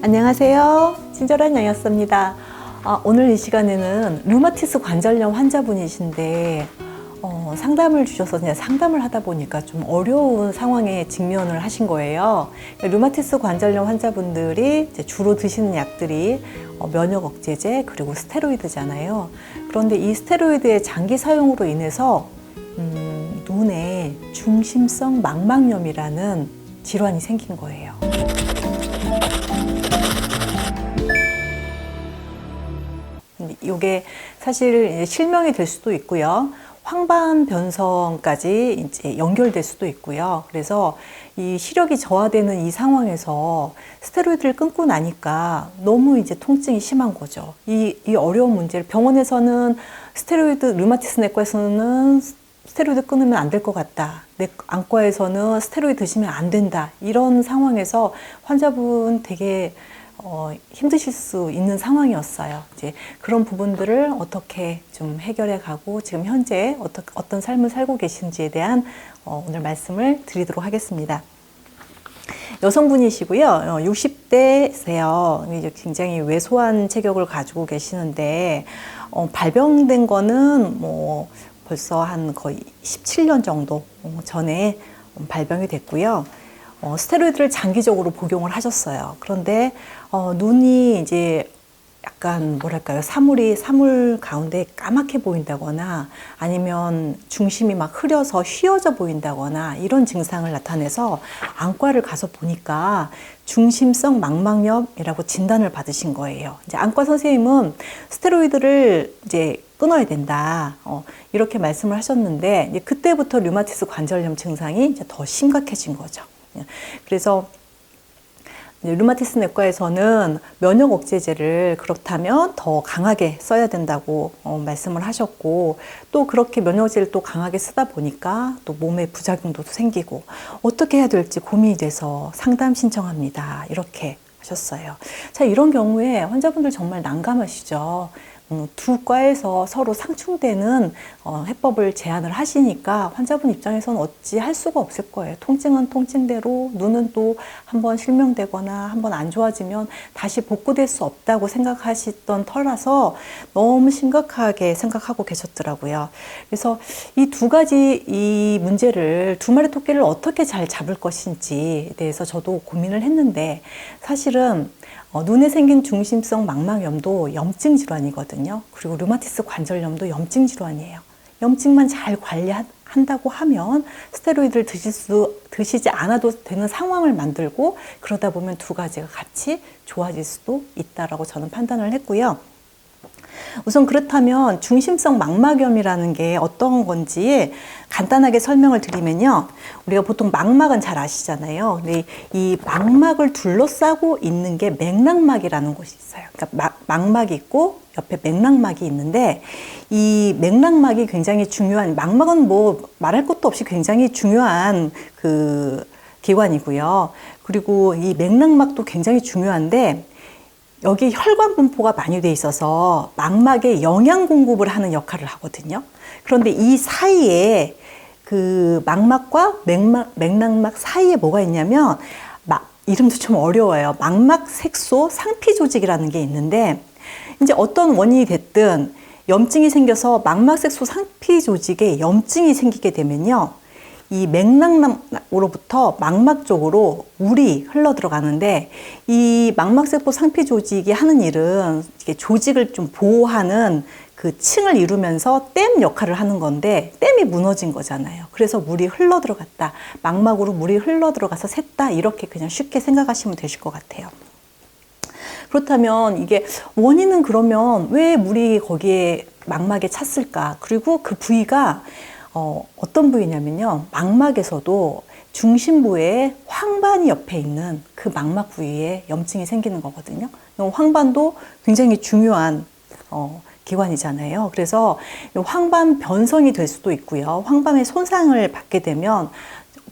안녕하세요. 친절한 영양사입니다. 오늘 이 시간에는 류마티스 관절염 환자분이신데 상담을 주셔서 그냥 상담을 하다 보니까 좀 어려운 상황에 직면을 하신 거예요. 류마티스 관절염 환자분들이 이제 주로 드시는 약들이 면역 억제제 그리고 스테로이드잖아요. 그런데 이 스테로이드의 장기 사용으로 인해서 눈에 중심성 망막염이라는 질환이 생긴 거예요. 이게 사실 실명이 될 수도 있고요. 황반 변성까지 이제 연결될 수도 있고요. 그래서 이 시력이 저하되는 이 상황에서 스테로이드를 끊고 나니까 너무 이제 통증이 심한 거죠. 이 어려운 문제를 병원에서는 류마티스 내과에서는 스테로이드 끊으면 안 될 것 같다. 안과에서는 스테로이드 드시면 안 된다. 이런 상황에서 환자분 되게 힘드실 수 있는 상황이었어요. 이제 그런 부분들을 어떻게 좀 해결해 가고 지금 현재 어떤 삶을 살고 계신지에 대한 오늘 말씀을 드리도록 하겠습니다. 여성분이시고요. 60대세요. 굉장히 왜소한 체격을 가지고 계시는데 발병된 거는 뭐 벌써 한 거의 17년 정도 전에 발병이 됐고요. 스테로이드를 장기적으로 복용을 하셨어요. 그런데 눈이 이제 약간 뭐랄까요, 사물 가운데 까맣게 보인다거나 아니면 중심이 막 흐려서 휘어져 보인다거나 이런 증상을 나타내서 안과를 가서 보니까 중심성 망막염이라고 진단을 받으신 거예요. 이제 안과 선생님은 스테로이드를 이제 끊어야 된다. 이렇게 말씀을 하셨는데 이제 그때부터 류마티스 관절염 증상이 이제 더 심각해진 거죠. 그래서 류마티스 내과에서는 면역 억제제를 그렇다면 더 강하게 써야 된다고 말씀을 하셨고, 또 그렇게 면역 억제를 또 강하게 쓰다 보니까 또 몸에 부작용도 생기고 어떻게 해야 될지 고민이 돼서 상담 신청합니다. 이렇게 하셨어요. 자, 이런 경우에 환자분들 정말 난감하시죠. 두 과에서 서로 상충되는 해법을 제안을 하시니까 환자분 입장에서는 어찌 할 수가 없을 거예요. 통증은 통증대로, 눈은 또 한번 실명되거나 한번 안 좋아지면 다시 복구될 수 없다고 생각하시던 터라서 너무 심각하게 생각하고 계셨더라고요. 그래서 이 두 가지 이 문제를, 두 마리 토끼를 어떻게 잘 잡을 것인지에 대해서 저도 고민을 했는데, 사실은 눈에 생긴 중심성 망막염도 염증 질환이거든요. 그리고 류마티스 관절염도 염증 질환이에요. 염증만 잘 관리한다고 하면 스테로이드를 드시지 않아도 되는 상황을 만들고, 그러다 보면 두 가지가 같이 좋아질 수도 있다라고 저는 판단을 했고요. 우선 그렇다면 중심성 망막염이라는 게 어떤 건지 간단하게 설명을 드리면요. 우리가 보통 망막은 잘 아시잖아요. 근데 이 망막을 둘러싸고 있는 게 맥락막이라는 곳이 있어요. 그러니까 망막이 있고 옆에 맥락막이 있는데, 이 맥락막이 굉장히 중요한, 망막은 뭐 말할 것도 없이 굉장히 중요한 그 기관이고요. 그리고 이 맥락막도 굉장히 중요한데, 여기 혈관 분포가 많이 돼 있어서 망막에 영양 공급을 하는 역할을 하거든요. 그런데 이 사이에 그 망막과 맥락막 사이에 뭐가 있냐면, 이름도 좀 어려워요. 망막 색소 상피 조직이라는 게 있는데, 이제 어떤 원인이 됐든 염증이 생겨서 망막 색소 상피 조직에 염증이 생기게 되면요, 이 맥락으로부터 망막 쪽으로 물이 흘러 들어가는데, 이 망막세포 상피 조직이 하는 일은 이렇게 조직을 좀 보호하는 그 층을 이루면서 댐 역할을 하는 건데, 댐이 무너진 거잖아요. 그래서 물이 흘러 들어갔다, 망막으로 물이 흘러 들어가서 샜다, 이렇게 그냥 쉽게 생각하시면 되실 것 같아요. 그렇다면 이게 원인은 그러면 왜 물이 거기에 망막에 찼을까? 그리고 그 부위가 어떤 부위냐면요, 망막에서도 중심부에 황반이 옆에 있는 그 망막 부위에 염증이 생기는 거거든요. 황반도 굉장히 중요한 기관이잖아요. 그래서 황반 변성이 될 수도 있고요. 황반의 손상을 받게 되면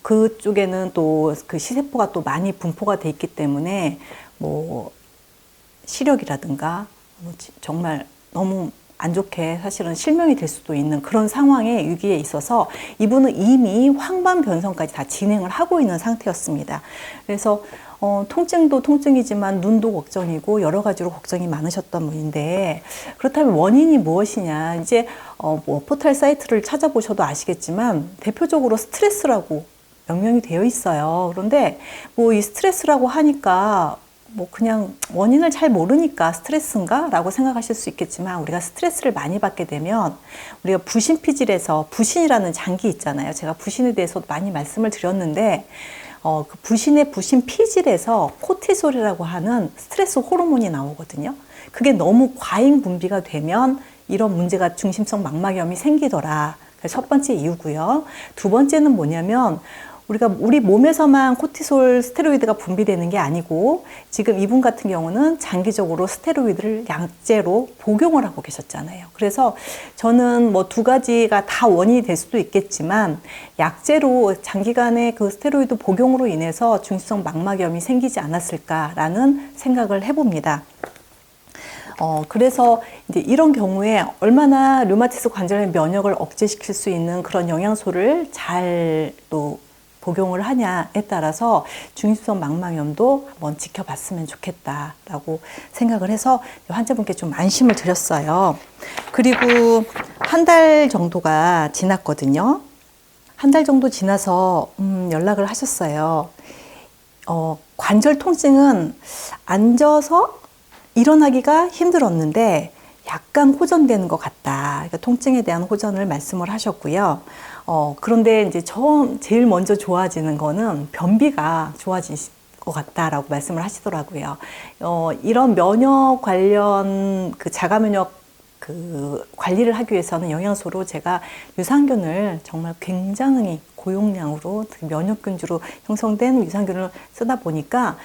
그쪽에는 또 그 시세포가 또 많이 분포가 돼 있기 때문에 뭐 시력이라든가 정말 너무 안 좋게 사실은 실명이 될 수도 있는 그런 상황의 위기에 있어서 이분은 이미 황반 변성까지 다 진행을 하고 있는 상태였습니다. 그래서 통증도 통증이지만 눈도 걱정이고 여러 가지로 걱정이 많으셨던 분인데, 그렇다면 원인이 무엇이냐, 이제 뭐 포털 사이트를 찾아보셔도 아시겠지만 대표적으로 스트레스라고 명명이 되어 있어요. 그런데 뭐 이 스트레스라고 하니까 뭐 그냥 원인을 잘 모르니까 스트레스인가? 라고 생각하실 수 있겠지만, 우리가 스트레스를 많이 받게 되면 우리가 부신피질에서, 부신이라는 장기 있잖아요. 제가 부신에 대해서도 많이 말씀을 드렸는데, 그 부신의 부신피질에서 코티솔이라고 하는 스트레스 호르몬이 나오거든요. 그게 너무 과잉 분비가 되면 이런 문제가, 중심성 망막염이 생기더라. 첫 번째 이유고요. 두 번째는 뭐냐면, 우리 몸에서만 코티솔 스테로이드가 분비되는 게 아니고, 지금 이분 같은 경우는 장기적으로 스테로이드를 약제로 복용을 하고 계셨잖아요. 그래서 저는 뭐 두 가지가 다 원인이 될 수도 있겠지만, 약제로 장기간의 그 스테로이드 복용으로 인해서 중심성 망막염이 생기지 않았을까라는 생각을 해봅니다. 그래서 이제 이런 경우에 얼마나 류마티스 관절의 면역을 억제시킬 수 있는 그런 영양소를 잘 또 복용을 하냐에 따라서 중심성 망막염도 한번 지켜봤으면 좋겠다라고 생각을 해서 환자분께 좀 안심을 드렸어요. 그리고 한 달 정도가 지났거든요. 한 달 정도 지나서 연락을 하셨어요. 관절 통증은 앉아서 일어나기가 힘들었는데 약간 호전되는 것 같다. 그러니까 통증에 대한 호전을 말씀을 하셨고요. 그런데 이제 제일 먼저 좋아지는 거는 변비가 좋아질 것 같다라고 말씀을 하시더라고요. 이런 면역 관련 그 자가 면역 그 관리를 하기 위해서는 영양소로 제가 유산균을 정말 굉장히 고용량으로 면역균주로 형성된 유산균을 쓰다 보니까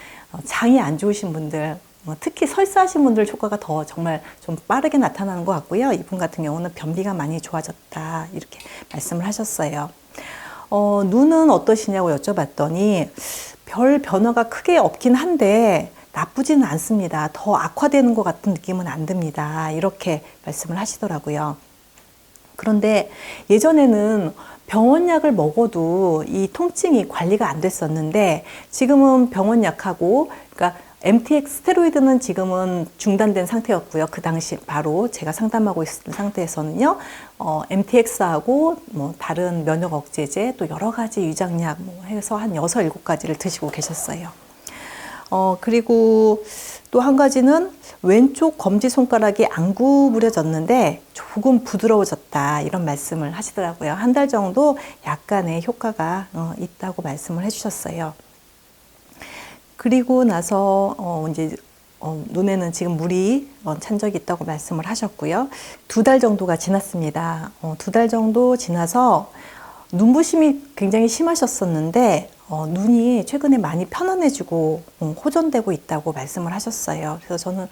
장이 안 좋으신 분들, 특히 설사하신 분들 효과가 더 정말 좀 빠르게 나타나는 것 같고요. 이분 같은 경우는 변비가 많이 좋아졌다 이렇게 말씀을 하셨어요. 눈은 어떠시냐고 여쭤봤더니 별 변화가 크게 없긴 한데 나쁘지는 않습니다. 더 악화되는 것 같은 느낌은 안 듭니다. 이렇게 말씀을 하시더라고요. 그런데 예전에는 병원약을 먹어도 이 통증이 관리가 안 됐었는데, 지금은 병원약하고, 그러니까 MTX 스테로이드는 지금은 중단된 상태였고요. 그 당시 바로 제가 상담하고 있었던 상태에서는요, MTX하고 뭐 다른 면역 억제제, 또 여러 가지 위장약 뭐 해서 한 6, 7가지를 드시고 계셨어요. 그리고 또 한 가지는 왼쪽 검지손가락이 안 구부려졌는데 조금 부드러워졌다, 이런 말씀을 하시더라고요. 한 달 정도 약간의 효과가 있다고 말씀을 해주셨어요. 그리고 나서 이제 눈에는 지금 물이 찬 적이 있다고 말씀을 하셨고요. 2달 정도가 지났습니다. 2달 정도 지나서 눈부심이 굉장히 심하셨었는데 눈이 최근에 많이 편안해지고 호전되고 있다고 말씀을 하셨어요. 그래서 저는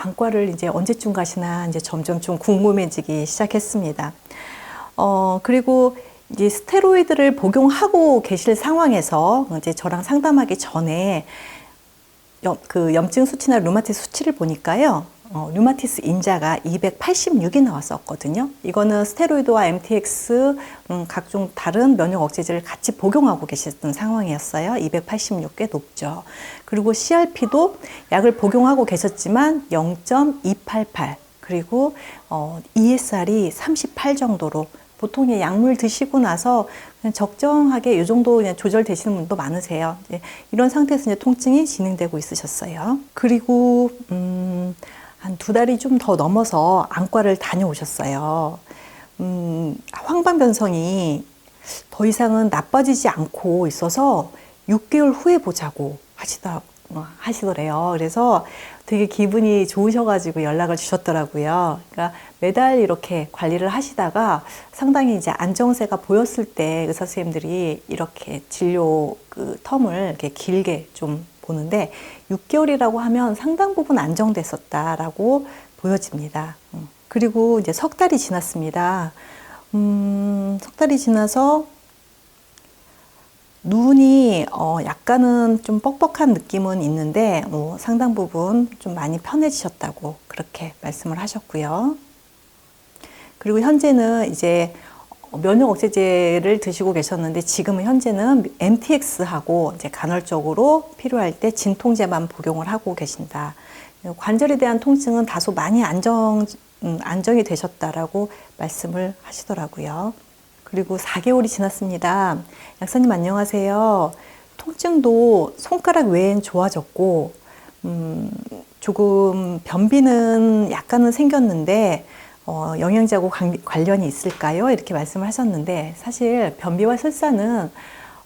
안과를 이제 언제쯤 가시나 이제 점점 좀 궁금해지기 시작했습니다. 그리고 이제 스테로이드를 복용하고 계실 상황에서 이제 저랑 상담하기 전에 그 염증 수치나 류마티스 수치를 보니까요, 류마티스 인자가 286이 나왔었거든요. 이거는 스테로이드와 MTX, 각종 다른 면역 억제제를 같이 복용하고 계셨던 상황이었어요. 286꽤 높죠. 그리고 CRP도 약을 복용하고 계셨지만 0.288, 그리고 ESR이 38 정도로, 보통 약물 드시고 나서 그냥 적정하게 이 정도 그냥 조절되시는 분도 많으세요. 이런 상태에서 이제 통증이 진행되고 있으셨어요. 그리고 한 2달이 좀 더 넘어서 안과를 다녀오셨어요. 황반 변성이 더 이상은 나빠지지 않고 있어서 6개월 후에 보자고 하시더래요. 그래서 되게 기분이 좋으셔가지고 연락을 주셨더라고요. 그러니까 매달 이렇게 관리를 하시다가 상당히 이제 안정세가 보였을 때 의사 선생님들이 이렇게 진료 그 텀을 이렇게 길게 좀 보는데, 6개월이라고 하면 상당 부분 안정됐었다라고 보여집니다. 그리고 이제 석 달이 지났습니다. 석 달이 지나서 눈이 약간은 좀 뻑뻑한 느낌은 있는데 상당 부분 좀 많이 편해지셨다고 그렇게 말씀을 하셨고요. 그리고 현재는 이제 면역 억제제를 드시고 계셨는데 지금은 현재는 MTX하고 이제 간헐적으로 필요할 때 진통제만 복용을 하고 계신다. 관절에 대한 통증은 다소 많이 안정이 되셨다라고 말씀을 하시더라고요. 그리고 4개월이 지났습니다. 약사님 안녕하세요. 통증도 손가락 외엔 좋아졌고 조금 변비는 약간은 생겼는데 영양제하고 관련이 있을까요? 이렇게 말씀을 하셨는데 사실 변비와 설사는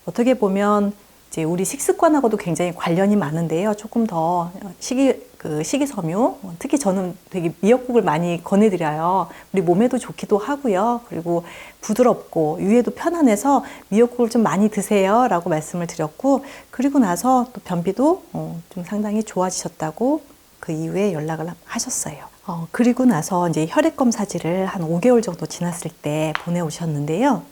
어떻게 보면 이제 우리 식습관하고도 굉장히 관련이 많은데요. 조금 더 식이섬유, 특히 저는 되게 미역국을 많이 권해드려요. 우리 몸에도 좋기도 하고요. 그리고 부드럽고 위에도 편안해서 미역국을 좀 많이 드세요 라고 말씀을 드렸고, 그리고 나서 또 변비도 좀 상당히 좋아지셨다고 그 이후에 연락을 하셨어요. 그리고 나서 이제 혈액 검사지를 한 5개월 정도 지났을 때 보내오셨는데요.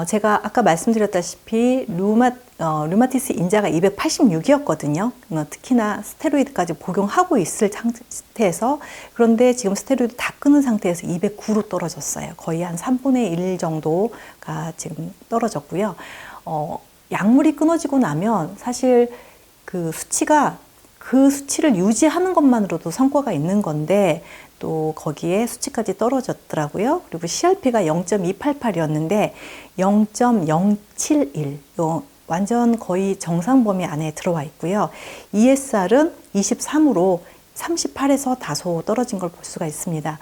제가 아까 말씀드렸다시피 류마티스 인자가 286이었거든요. 특히나 스테로이드까지 복용하고 있을 상태에서, 그런데 지금 스테로이드 다 끊은 상태에서 209로 떨어졌어요. 거의 한 3분의 1 정도가 지금 떨어졌고요. 약물이 끊어지고 나면 사실 그 수치를 유지하는 것만으로도 성과가 있는 건데 또 거기에 수치까지 떨어졌더라고요. 그리고 CRP가 0.288이었는데 0.071, 완전 거의 정상 범위 안에 들어와 있고요. ESR은 23으로 38에서 다소 떨어진 걸 볼 수가 있습니다.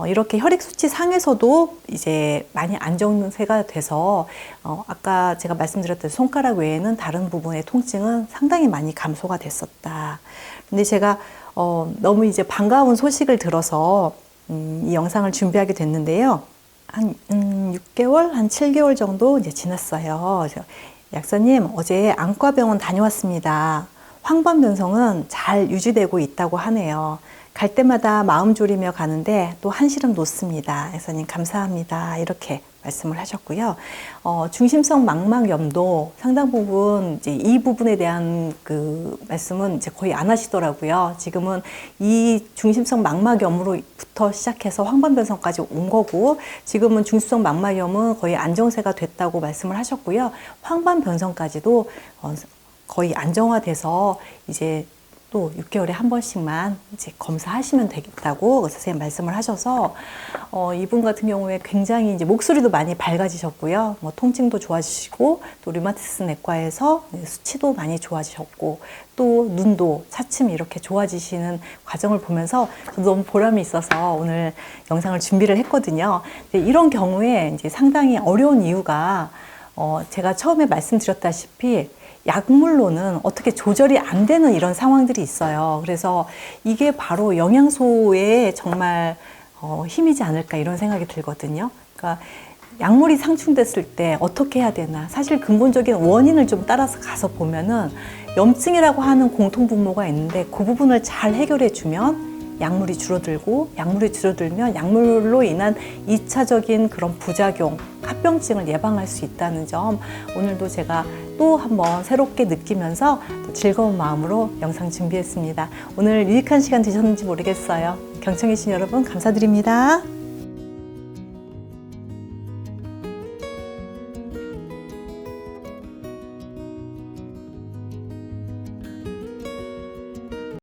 이렇게 혈액 수치 상에서도 이제 많이 안정세가 돼서 아까 제가 말씀드렸던 손가락 외에는 다른 부분의 통증은 상당히 많이 감소가 됐었다. 근데 제가 너무 이제 반가운 소식을 들어서 이 영상을 준비하게 됐는데요. 한 6개월, 한 7개월 정도 이제 지났어요. 약사님, 어제 안과병원 다녀왔습니다. 황반변성은 잘 유지되고 있다고 하네요. 갈 때마다 마음 졸이며 가는데 또 한시름 놓습니다. 약사님 감사합니다. 이렇게 말씀을 하셨고요. 중심성 망막염도 상당 부분 이제 이 부분에 대한 그 말씀은 이제 거의 안 하시더라고요. 지금은 이 중심성 망막염으로부터 시작해서 황반변성까지 온 거고, 지금은 중심성 망막염은 거의 안정세가 됐다고 말씀을 하셨고요. 황반변성까지도 거의 안정화돼서 이제 또 6개월에 한 번씩만 이제 검사하시면 되겠다고 선생님 말씀을 하셔서 이분 같은 경우에 굉장히 이제 목소리도 많이 밝아지셨고요. 통증도 좋아지시고 또 류마티스 내과에서 수치도 많이 좋아지셨고 또 눈도 차츰 이렇게 좋아지시는 과정을 보면서 저도 너무 보람이 있어서 오늘 영상을 준비를 했거든요. 이런 경우에 이제 상당히 어려운 이유가 제가 처음에 말씀드렸다시피 약물로는 어떻게 조절이 안 되는 이런 상황들이 있어요. 그래서 이게 바로 영양소에 정말 힘이지 않을까 이런 생각이 들거든요. 그러니까 약물이 상충됐을 때 어떻게 해야 되나. 사실 근본적인 원인을 좀 따라서 가서 보면은 염증이라고 하는 공통분모가 있는데 그 부분을 잘 해결해 주면 약물이 줄어들고, 약물이 줄어들면 약물로 인한 2차적인 그런 부작용, 합병증을 예방할 수 있다는 점, 오늘도 제가 또 한번 새롭게 느끼면서 또 즐거운 마음으로 영상 준비했습니다. 오늘 유익한 시간 되셨는지 모르겠어요. 경청해 주신 여러분 감사드립니다.